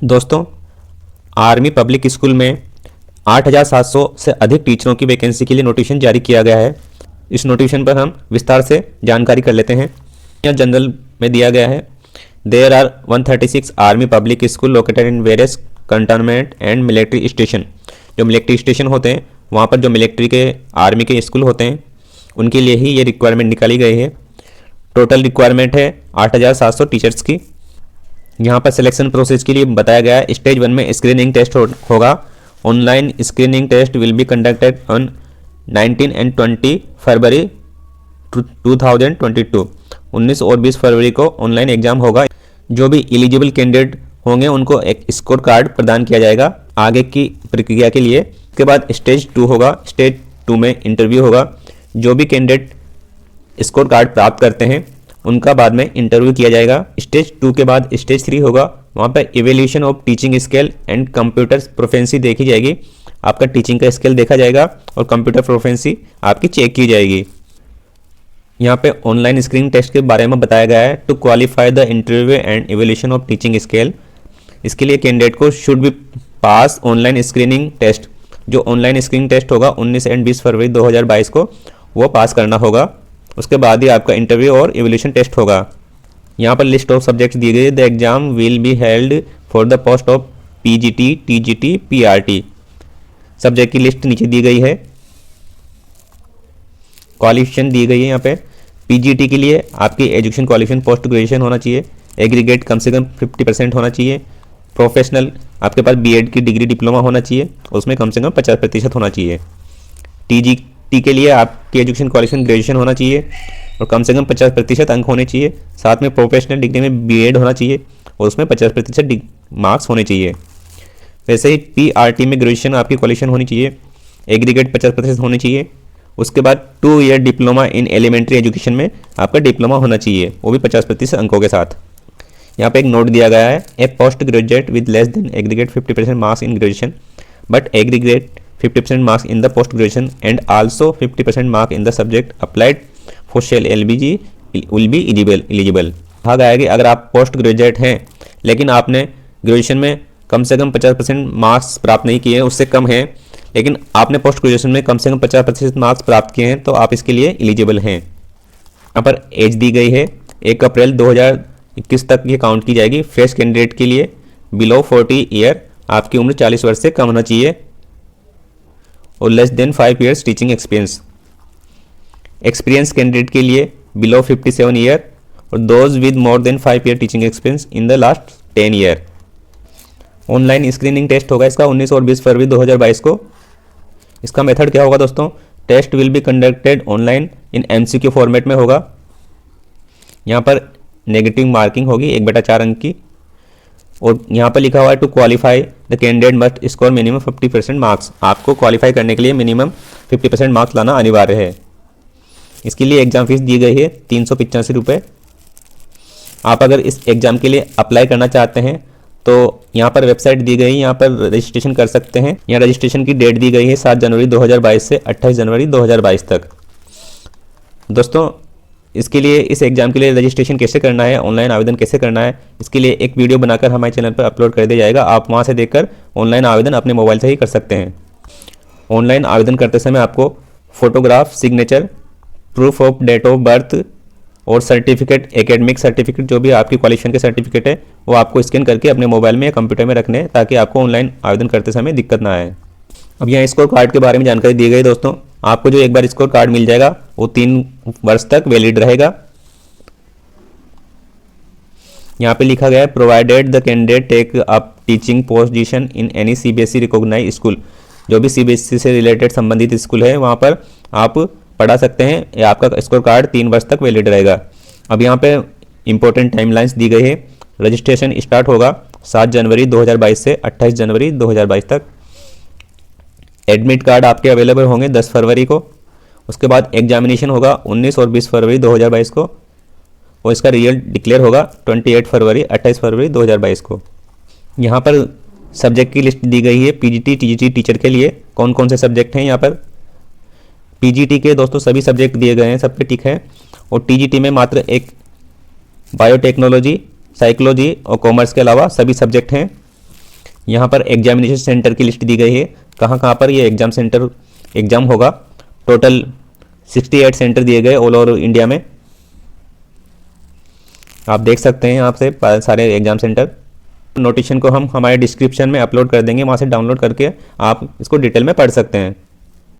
दोस्तों, army public school में 8,700 से अधिक टीचरों की वैकेंसी के लिए नोटिफिकेशन जारी किया गया है। इस नोटिफिकेशन पर हम विस्तार से जानकारी कर लेते हैं। यहाँ जनरल में दिया गया है, there are 136 army public school located in various cantonment and military station. जो मिलिट्री स्टेशन होते हैं वहाँ पर जो मिलिट्री के आर्मी के स्कूल होते हैं उनके लिए ही ये रिक्वायरमेंट निकाली गई है। टोटल रिक्वायरमेंट है 8,700 टीचर्स की। यहाँ पर सिलेक्शन प्रोसेस के लिए बताया गया है, स्टेज 1 में स्क्रीनिंग टेस्ट होगा। Online screening test will be conducted on 19 and 20 February 2022। 19 और 20 फरवरी को ऑनलाइन एग्जाम होगा। जो भी एलिजिबल कैंडिडेट होंगे उनको एक स्कोर कार्ड प्रदान किया जाएगा आगे की प्रक्रिया के लिए। उसके बाद स्टेज 2 होगा। स्टेज 2 में इंटरव्यू होगा। जो भी कैंडिडेट स्कोर कार्ड प्राप्त करते हैं उनका बाद में इंटरव्यू किया जाएगा। स्टेज 2 के बाद स्टेज 3 होगा। वहाँ पर evaluation of teaching skill and computer proficiency देखी जाएगी। आपका टीचिंग का स्किल देखा जाएगा और कंप्यूटर प्रोफिशिएंसी आपकी चेक की जाएगी। यहाँ पे ऑनलाइन स्क्रीनिंग टेस्ट के बारे में बताया गया है, to qualify the interview and evaluation of teaching skill. इसके लिए कैंडिडेट को should be pass online screening test. जो ऑनलाइन स्क्रीनिंग टेस्ट होगा 19 एंड 20 फरवरी 2022 को वो पास करना होगा। उसके बाद ही आपका इंटरव्यू और इवोल्यूशन टेस्ट होगा। यहाँ पर लिस्ट ऑफ सब्जेक्ट्स दी गई है। The exam will be held for the post of PGT, TGT, PRT. Subject की लिस्ट नीचे दी गई है। क्वालिफिकेशन दी गई है। यहाँ पे पीजीटी के लिए आपकी एजुकेशन क्वालिफिकेशन पोस्ट ग्रेजुएशन होना चाहिए। एग्रीगेट कम से कम 50% होना चाहिए। प्रोफेशनल आपके पास बीएड की डिग्री डिप्लोमा होना चाहिए, उसमें कम से कम 50% होना चाहिए। टीजीटी के लिए आपकी एजुकेशन क्वालिफिकेशन ग्रेजुएशन होना चाहिए और कम से कम 50% अंक होने चाहिए। साथ में प्रोफेशनल डिग्री में बीएड होना चाहिए और उसमें 50% मार्क्स होने चाहिए। वैसे ही पीआरटी में ग्रेजुएशन आपकी क्वालिफिकेशन होनी चाहिए। एग्रीगेट 50% होनी चाहिए। उसके बाद 2 year diploma in elementary education में आपका डिप्लोमा होना चाहिए, वो भी 50% अंकों के साथ। यहाँ पे एक नोट दिया गया है, a post graduate with less than aggregate 50% marks in graduation but aggregate 50% marks in the post graduation and also 50% mark in the subject applied for shall LBG will be eligible. कहा गया है कि अगर आप post graduate हैं लेकिन आपने graduation में कम से कम 50% मार्क्स प्राप्त नहीं किए हैं, उससे कम है, लेकिन आपने पोस्ट ग्रेजुएशन में कम से कम 50% मार्क्स प्राप्त किए हैं तो आप इसके लिए एलिजिबल हैं। यहाँ पर एज दी गई है 1 अप्रैल 2021 तक ये काउंट की जाएगी। फ्रेश कैंडिडेट के लिए बिलो 40 ईयर, आपकी उम्र 40 वर्ष से कम होना चाहिए और less than 5 years teaching experience. Experience candidate के लिए बिलो 57 ईयर और those with more than 5 year teaching experience in the last 10 year. Online screening test होगा इसका 19 और 20 फरवरी 2022 को। इसका मेथड क्या होगा दोस्तों? Test will be conducted online in MCQ format में होगा। यहाँ पर नेगेटिव मार्किंग होगी 1/4 अंक की और यहाँ पर लिखा हुआ है to qualify the candidate must score minimum 50% marks. आपको क्वालिफाई करने के लिए मिनिमम 50% मार्क्स लाना अनिवार्य है। इसके लिए एग्जाम फीस दी गई है 385 रुपये। आप अगर इस एग्ज़ाम के लिए अप्लाई करना चाहते हैं तो यहाँ पर वेबसाइट दी गई है, यहाँ पर रजिस्ट्रेशन कर सकते हैं। यहाँ रजिस्ट्रेशन की डेट दी गई है 7 जनवरी 2022 से 28 जनवरी 2022 तक। दोस्तों, इसके लिए इस एग्ज़ाम के लिए रजिस्ट्रेशन कैसे करना है, ऑनलाइन आवेदन कैसे करना है, इसके लिए एक वीडियो बनाकर हमारे चैनल पर अपलोड कर दिया जाएगा। आप वहाँ से देखकर ऑनलाइन आवेदन अपने मोबाइल से ही कर सकते हैं। ऑनलाइन आवेदन करते समय आपको photograph, signature, proof of date of birth और सर्टिफिकेट, एकेडमिक सर्टिफिकेट, जो भी आपकी क्वालिफिकेशन के सर्टिफिकेट है वो आपको स्कैन करके अपने मोबाइल में या कंप्यूटर में रखने हैं ताकि आपको ऑनलाइन आवेदन करते समय दिक्कत ना आए। अब यहाँ स्कोर कार्ड के बारे में जानकारी दी गई दोस्तों। आपको जो एक बार स्कोर कार्ड मिल जाएगा वो 3 वर्ष तक वैलिड रहेगा। यहाँ पे लिखा गया है provided the candidate take up teaching position in any CBSE recognised school. जो भी सीबीएसई से रिलेटेड संबंधित स्कूल है वहाँ पर आप पढ़ा सकते हैं। या आपका स्कोर कार्ड 3 वर्ष तक वैलिड रहेगा। अब यहाँ पे इंपॉर्टेंट टाइमलाइंस दी गई है। रजिस्ट्रेशन स्टार्ट होगा 7 जनवरी 2022 से 28 जनवरी 2022 तक। एडमिट कार्ड आपके अवेलेबल होंगे 10 फरवरी को। उसके बाद एग्जामिनेशन होगा 19 और 20 फरवरी 2022 को और इसका रिजल्ट डिक्लेयर होगा 28 फरवरी 28 फरवरी 2022 को। यहाँ पर सब्जेक्ट की लिस्ट दी गई है। पीजीटी, टीजीटी टीचर के लिए कौन कौन से सब्जेक्ट हैं यहाँ पर। पीजीटी के दोस्तों सभी सब्जेक्ट दिए गए हैं, सब पे टिक है। और टीजीटी में मात्र एक बायोटेक्नोलॉजी, साइकोलॉजी और कॉमर्स के अलावा सभी सब्जेक्ट हैं। यहाँ पर एग्जामिनेशन सेंटर की लिस्ट दी गई है, कहाँ कहाँ पर ये एग्ज़ाम होगा। टोटल 68 सेंटर दिए गए ऑल ओवर इंडिया में। आप देख सकते हैं यहाँ से सारे एग्ज़ाम सेंटर। नोटिफिकेशन को हम हमारे डिस्क्रिप्शन में अपलोड कर देंगे, वहाँ से डाउनलोड करके आप इसको डिटेल में पढ़ सकते हैं।